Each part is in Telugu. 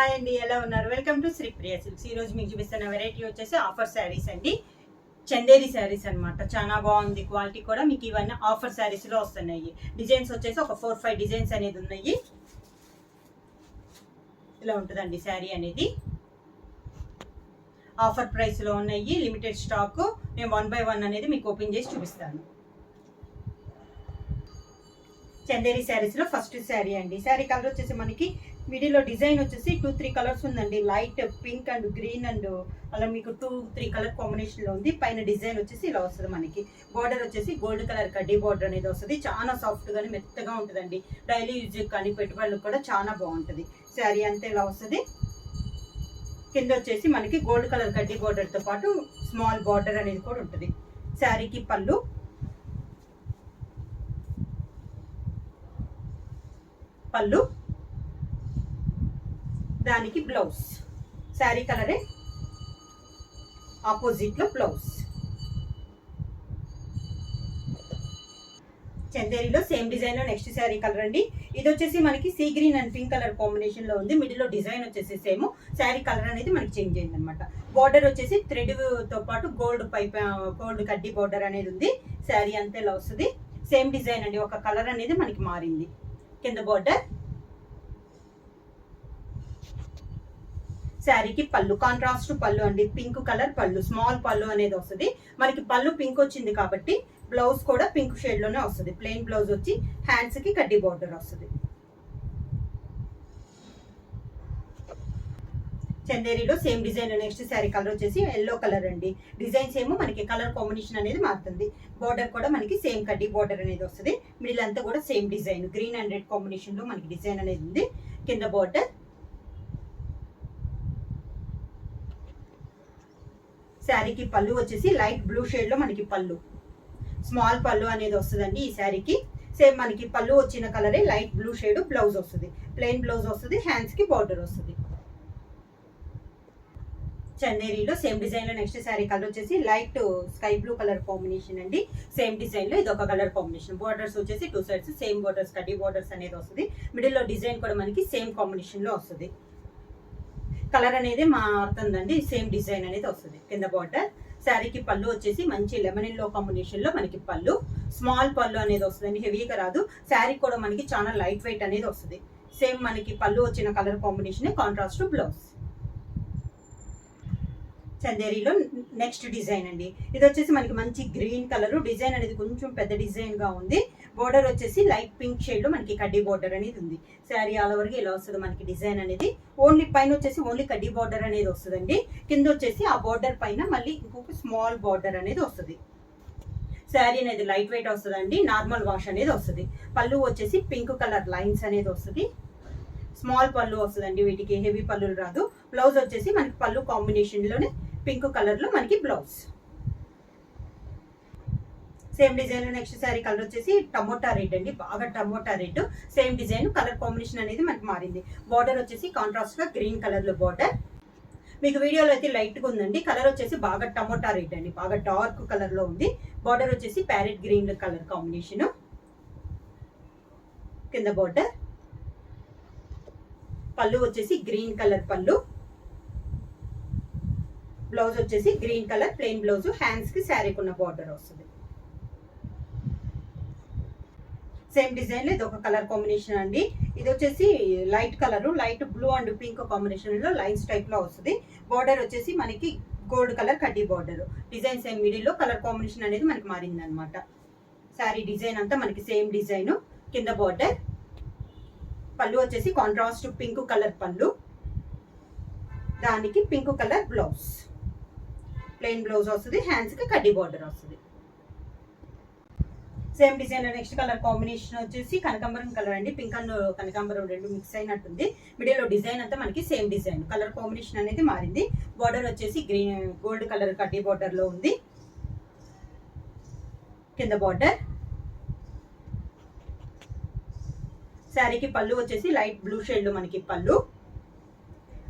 హాయ్ అండి, ఎలా ఉన్నారు? Welcome to Sri Priya Silks. ఈ రోజు మీకు చూపిస్తున్న వెరైటీ వచ్చేసి ఆఫర్ శారీస్ అండి. చందేరి శారీస్ అనమాట. చాలా బాగుంది క్వాలిటీ కూడా. మీకు ఇవన్నీ ఆఫర్ శారీస్ లో వస్తున్నాయి. డిజైన్స్ వచ్చేసి ఒక 4-5 డిజైన్స్ అనేది ఉన్నాయి. ఇలా ఉంటుందండి శారీ అనేది. ఆఫర్ ప్రైస్ లో ఉన్నాయి, లిమిటెడ్ స్టాక్. నేను 1 by 1 అనేది మీకు ఓపెన్ చేసి చూపిస్తాను. చందేరి శారీస్ లో ఫస్ట్ శారీ అండి. శారీ కలర్ వచ్చేసి మనకి మిడిల్లో డిజైన్ వచ్చేసి 2-3 కలర్స్ ఉందండి. Light pink and green and అలా మీకు 2-3 కలర్ కాంబినేషన్ లో ఉంది. పైన డిజైన్ వచ్చేసి ఇలా వస్తుంది. మనకి బార్డర్ వచ్చేసి గోల్డ్ కలర్ కడ్డీ బార్డర్ అనేది వస్తుంది. చాలా సాఫ్ట్ గానీ మెత్తగా ఉంటుందండి. డైలీ యూజ్ కానీ పెట్టుబడులకు కూడా చాలా బాగుంటుంది. శారీ అంతా ఇలా వస్తుంది. కింద వచ్చేసి మనకి గోల్డ్ కలర్ కడ్డీ బార్డర్ తో పాటు స్మాల్ బార్డర్ అనేది కూడా ఉంటుంది. శారీకి పళ్ళు, దానికి బ్లౌజ్. శారీ కలరే ఆపోజిట్ లో బ్లౌజ్. చందేరిలో సేమ్ డిజైన్ లో నెక్స్ట్ శారీ కలర్ అండి. ఇది వచ్చేసి మనకి sea green and pink colour combination లో ఉంది. మిడిల్ లో డిజైన్ వచ్చేసి సేమ్. శారీ కలర్ అనేది మనకి చేంజ్ అయింది అనమాట. బార్డర్ వచ్చేసి థ్రెడ్ తో పాటు గోల్డ్ కడ్డీ బార్డర్ అనేది ఉంది. శారీ అంతా ఇలా వస్తుంది. సేమ్ డిజైన్ అండి, ఒక కలర్ అనేది మనకి మారింది. కింద బార్డర్. శారీకి పళ్ళు కాంట్రాస్ట్ పళ్ళు అండి. పింక్ కలర్ పళ్ళు, స్మాల్ పళ్ళు అనేది వస్తుంది. మనకి పళ్ళు పింక్ వచ్చింది కాబట్టి బ్లౌజ్ కూడా పింక్ షేడ్ లోనే వస్తుంది. ప్లెయిన్ బ్లౌజ్ వచ్చి హ్యాండ్స్ కి కడ్డీ బార్డర్ వస్తుంది. చందేరిలో same design next sari colour వచ్చేసి ఎల్లో కలర్ అండి. డిజైన్స్ ఏమో మనకి కలర్ కాంబినేషన్ అనేది మారుతుంది. బార్డర్ కూడా మనకి సేమ్ కడ్డీ బార్డర్ అనేది వస్తుంది. మిడిల్ అంతా కూడా same design green and red combination లో మనకి డిజైన్ అనేది ఉంది. కింద బార్డర్. శారీకి పళ్ళు వచ్చేసి లైట్ బ్లూ షేడ్ లో మనకి పళ్ళు, స్మాల్ పళ్ళు అనేది వస్తుందండి. ఈ శారీకి సేమ్ మనకి పళ్ళు వచ్చిన కలరే లైట్ బ్లూ షేడ్. బ్లౌజ్ వస్తుంది, ప్లెయిన్ బ్లౌజ్ వస్తుంది. హ్యాండ్స్ కి బార్డర్ వస్తుంది. చందేరిలో సేమ్ డిజైన్ లో నెక్స్ట్ శారీ కలర్ వచ్చేసి light sky blue colour combination అండి. సేమ్ డిజైన్ లో ఇది ఒక కలర్ కాంబినేషన్. బార్డర్స్ వచ్చేసి 2 సైడ్స్ సేమ్ బార్డర్స్, కడ్డీ బార్డర్స్ అనేది వస్తుంది. మిడిల్ లో డిజైన్ కూడా మనకి సేమ్ కాంబినేషన్ లో వస్తుంది. కలర్ అనేది మారుతుందండి. సేమ్ డిజైన్ అనేది వస్తుంది. కింద బార్డర్. శారీకి పళ్ళు వచ్చేసి మంచి లెమన్ ఎల్లో కాంబినేషన్ లో మనకి పళ్ళు, స్మాల్ పళ్ళు అనేది వస్తుందండి. హెవీగా రాదు. శారీ కూడా మనకి చాలా లైట్ వెయిట్ అనేది వస్తుంది. సేమ్ మనకి పళ్ళు వచ్చిన కలర్ కాంబినేషన్ కాంట్రాస్ట్ బ్లౌజ్. చందేరిలో నెక్స్ట్ డిజైన్ అండి. ఇది వచ్చేసి మనకి మంచి గ్రీన్ కలర్. డిజైన్ అనేది కొంచెం పెద్ద డిజైన్ గా ఉంది. బోర్డర్ వచ్చేసి లైట్ పింక్ షేడ్ లో మనకి కడ్డీ బోర్డర్ అనేది ఉంది. శారీ ఆల్ ఓవర్ గా ఇలా వస్తుంది మనకి డిజైన్ అనేది. ఓన్లీ పైన వచ్చేసి ఓన్లీ కడ్డీ బోర్డర్ అనేది వస్తుందండి. కింద వచ్చేసి ఆ బోర్డర్ పైన మళ్ళీ ఇంకొక స్మాల్ బోర్డర్ అనేది వస్తుంది. శారీ అనేది లైట్ వెయిట్ వస్తుందండి. నార్మల్ వాష్ అనేది వస్తుంది. పళ్ళు వచ్చేసి పింక్ కలర్ లైన్స్ అనేది వస్తుంది. స్మాల్ పళ్ళు వస్తుందండి. వీటికి హెవీ పళ్ళు రాదు. బ్లౌజ్ వచ్చేసి మనకి పళ్ళు కాంబినేషన్ లోనే పింక్ కలర్ లో మనకి బ్లౌజ్. సేమ్ డిజైన్ లో నెక్స్ట్ శారీ కలర్ వచ్చేసి టమోటా రెడ్ అండి. బాగా tomato red. Same design colour combination అనేది మనకి మారింది. బార్డర్ వచ్చేసి కాంట్రాస్ట్ గా గ్రీన్ కలర్ లో బార్డర్. మీకు వీడియోలో అయితే లైట్ గా ఉందండి. కలర్ వచ్చేసి బాగా టమోటా రెడ్ అండి. బాగా డార్క్ కలర్ లో ఉంది. బార్డర్ వచ్చేసి ప్యారెట్ గ్రీన్ కలర్ కాంబినేషన్. కింద బార్డర్. పళ్ళు వచ్చేసి గ్రీన్ కలర్ పళ్ళు. బ్లౌజ్ వచ్చేసి green colour plain blouse. Hands కి శారీకి ఉన్న బార్డర్ వస్తుంది. సేమ్ డిజైన్ లో ఇది ఒక కలర్ కాంబినేషన్ అండి. ఇది వచ్చేసి light colour, light blue and pink combination లో లైన్స్ టైప్ లో వస్తుంది. బార్డర్ వచ్చేసి మనకి గోల్డ్ కలర్ కడ్డీ బార్డర్. డిజైన్ సేమ్ మిడిల్ లో కలర్ కాంబినేషన్ అనేది మనకి మారింది అనమాట. శారీ డిజైన్ అంతా మనకి సేమ్ డిజైన్. కింద బార్డర్. పళ్ళు వచ్చేసి కాంట్రాస్ట్ పింక్ కలర్ పళ్ళు, దానికి pink colour blouse. Plain blouse వస్తుంది. హ్యాండ్స్ కి కడ్డీ బార్డర్ వస్తుంది. Same design next colour combination వచ్చేసి కనకాంబరం కలర్ అండి. పింక్ అండ్ కనకాంబరం రెండు మిక్స్ అయినట్టుంది. మిడిల్ లో డిజైన్ అంతా మనకి సేమ్ డిజైన్. కలర్ కాంబినేషన్ అనేది మారింది. బార్డర్ వచ్చేసి గ్రీన్ గోల్డ్ కలర్ కడ్డీ బార్డర్ లో ఉంది. కింద బార్డర్. శారీకి పళ్ళు వచ్చేసి లైట్ బ్లూ షేడ్ లో మనకి పళ్ళు,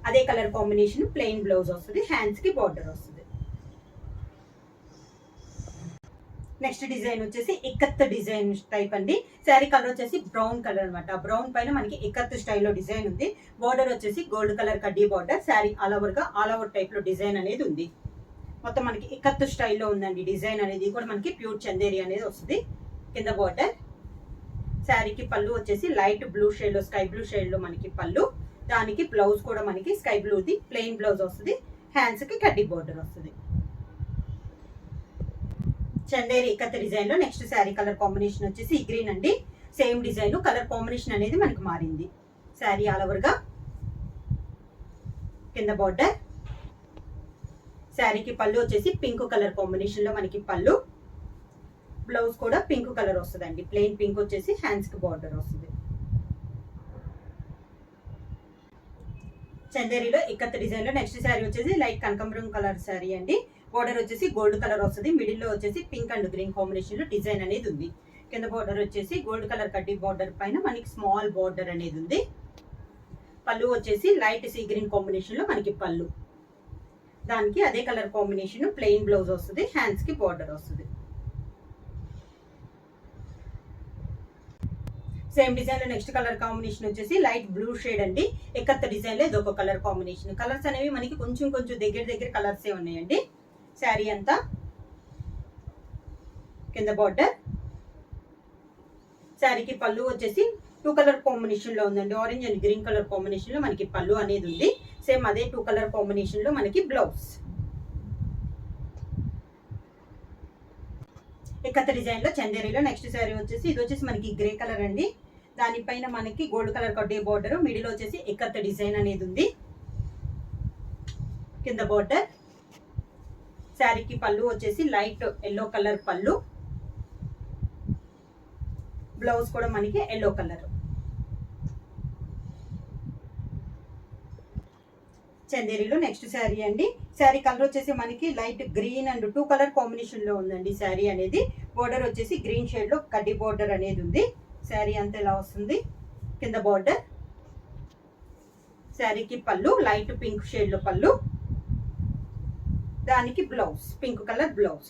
అదే కలర్ కాంబినేషన్ ప్లెయిన్ బ్లౌజ్ వస్తుంది. హ్యాండ్స్ కి బార్డర్ వస్తుంది. నెక్స్ట్ డిజైన్ వచ్చేసి ఇక్కత్ డిజైన్ టైప్ అండి. శారీ కలర్ వచ్చేసి బ్రౌన్ కలర్ అనమాట. బ్రౌన్ పైన మనకి ఇక్కత్ స్టైల్లో డిజైన్ ఉంది. బోర్డర్ వచ్చేసి గోల్డ్ కలర్ కడ్డీ border. Sari all over type లో డిజైన్ అనేది ఉంది. మొత్తం మనకి ఇక్కత్ స్టైల్లో ఉందండి డిజైన్ అనేది. కూడా మనకి ప్యూర్ చందేరి అనేది వస్తుంది. కింద బోర్డర్. శారీకి పళ్ళు వచ్చేసి లైట్ బ్లూ షేడ్ లో, స్కై బ్లూ షేడ్ లో మనకి పళ్ళు. దానికి బ్లౌజ్ కూడా మనకి స్కై బ్లూది ప్లెయిన్ బ్లౌజ్ వస్తుంది. హ్యాండ్స్ కి కడ్డీ బోర్డర్ వస్తుంది. చందేరి ఇక్కత్ డిజైన్ లో నెక్స్ట్ శారీ కలర్ కాంబినేషన్ వచ్చేసి ఈ గ్రీన్ అండి. సేమ్ డిజైన్ కలర్ కాంబినేషన్ అనేది మనకి మారింది. శారీ ఆల్ ఓవర్ గా. కింద బోర్డర్. శారీకి పళ్ళు వచ్చేసి పింక్ కలర్ కాంబినేషన్ లో మనకి పళ్ళు. బ్లౌజ్ కూడా పింక్ కలర్ వస్తుందండి. ప్లెయిన్ పింక్ వచ్చేసి హ్యాండ్స్ కి బార్డర్ వస్తుంది. చందేరిలో ఇక్కత్ డిజైన్ లో నెక్స్ట్ శారీ వచ్చేసి లైట్ కనకాంబరం కలర్ శారీ అండి. బోర్డర్ వచ్చేసి గోల్డ్ కలర్ వస్తుంది. మిడిల్ లో వచ్చేసి పింక్ అండ్ గ్రీన్ కాంబినేషన్ లో డిజైన్ అనేది ఉంది. కింద బోర్డర్ వచ్చేసి గోల్డ్ కలర్ కడ్డీ బోర్డర్ పైన మనకి స్మాల్ బోర్డర్ అనేది ఉంది. పళ్ళు వచ్చేసి లైట్ సీ గ్రీన్ కాంబినేషన్ లో మనకి పళ్ళు. దానికి అదే కలర్ కాంబినేషన్ ప్లెయిన్ బ్లౌజ్ వస్తుంది. హ్యాండ్స్ కి బోర్డర్ వస్తుంది. సేమ్ డిజైన్ లో నెక్స్ట్ కలర్ కాంబినేషన్ వచ్చేసి లైట్ బ్లూ షేడ్ అండి. ఇక్కత్ డిజైన్ లో ఇదొక కలర్ కాంబినేషన్. కలర్స్ అనేవి మనకి కొంచెం దగ్గర కలర్సే ఉన్నాయండి. శారీ అంతా. కింద బార్డర్. శారీకి పళ్ళు వచ్చేసి 2 కలర్ కాంబినేషన్ లో ఉందండి. Orange and green colour combination లో మనకి పళ్ళు అనేది ఉంది. సేమ్ అదే 2 కలర్ కాంబినేషన్ లో మనకి బ్లౌజ్. ఇక్కత్ డిజైన్ లో చందేరిలో నెక్స్ట్ శారీ వచ్చేసి ఇది వచ్చేసి మనకి గ్రే కలర్ అండి. దానిపైన మనకి గోల్డ్ కలర్ కడ్డీ బోర్డర్. మిడిల్ వచ్చేసి ఇక్కత్ డిజైన్ అనేది ఉంది. కింద బోర్డర్. శారీకి పళ్ళు వచ్చేసి లైట్ ఎల్లో కలర్ పళ్ళు. బ్లౌజ్ కూడా మనకి ఎల్లో కలర్. చందేరిలో నెక్స్ట్ శారీ అండి. శారీ కలర్ వచ్చేసి మనకి light green and 2 colour combination లో ఉందండి శారీ అనేది. బోర్డర్ వచ్చేసి గ్రీన్ షేడ్ లో కడ్డీ బోర్డర్ అనేది ఉంది. శారీ అంతా ఇలా వస్తుంది. కింద బోర్డర్. శారీకి పళ్ళు లైట్ పింక్ షేడ్ లో పళ్ళు. దానికి blouse pink colour blouse.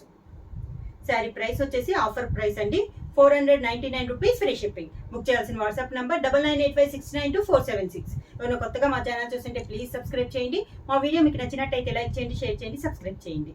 Sari price వచ్చేసి ఆఫర్ ప్రైస్ అండి. 499 రూపీస్ ఫ్రీ షిప్పింగ్. బుక్ చేయాల్సిన వాట్సాప్ నంబర్ 9985692476. ఎవరైనా కొత్తగా మా ఛానల్ చూస్తుంటే ప్లీజ్ సబ్స్క్రైబ్ చేయండి. మా వీడియో మీకు నచ్చినట్టయితే లైక్ చేయండి, షేర్ చేయండి, సబ్స్క్రైబ్ చేయండి.